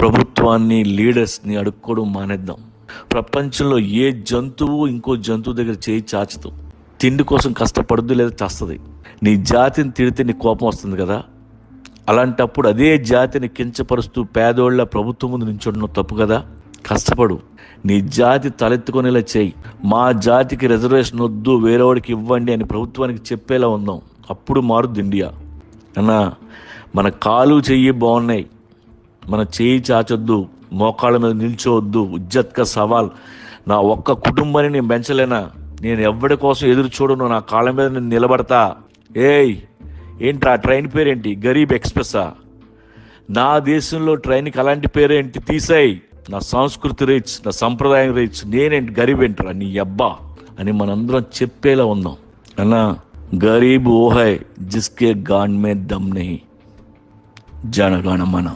ప్రభుత్వాన్ని, లీడర్స్ని అడుక్కోవడం మానేద్దాం. ప్రపంచంలో ఏ జంతువు ఇంకో జంతువు దగ్గర చేయి చాచదు. తిండి కోసం కష్టపడుద్దు, లేదా చస్తుంది. నీ జాతిని తిడితే నీ కోపం వస్తుంది కదా. అలాంటప్పుడు అదే జాతిని కించపరుస్తూ పేదోళ్ళ ప్రభుత్వం ముందు నించుండడం తప్పు కదా. కష్టపడు, నీ జాతి తలెత్తుకునేలా చేయి. మా జాతికి రిజర్వేషన్ వద్దు, వేరేవాడికి ఇవ్వండి అని ప్రభుత్వానికి చెప్పేలా ఉందాం. అప్పుడు మారుద్ది ఇండియా. అన్నా, మన కాలు చెయ్యి బాగున్నాయి, మన చేయి చాచొద్దు, మోకాళ్ళ మీద నిల్చోవద్దు. ఇజ్జత్కా సవాల్. నా ఒక్క కుటుంబాన్ని నేను పెంచలేనా? నేను ఎవరి కోసం ఎదురు చూడను, నా కాళ్ళ మీద నేను నిలబడతా. ఏంట్రా ట్రైన్ పేరేంటి? గరీబ్ ఎక్స్ప్రెస్సా? నా దేశంలో ట్రైన్కి అలాంటి పేరేంటి? తీసాయి. నా సంస్కృతి రీచ్, నా సంప్రదాయం రీచ్. నేనేంటి గరీబ్ ఏంట్రా నీ అబ్బా అని మనందరం చెప్పేలా ఉందాం. అన్నా, గరీబ్ ఓ హై జిస్కే గాన్ మే దమ్ నహీ, జనగణ మన.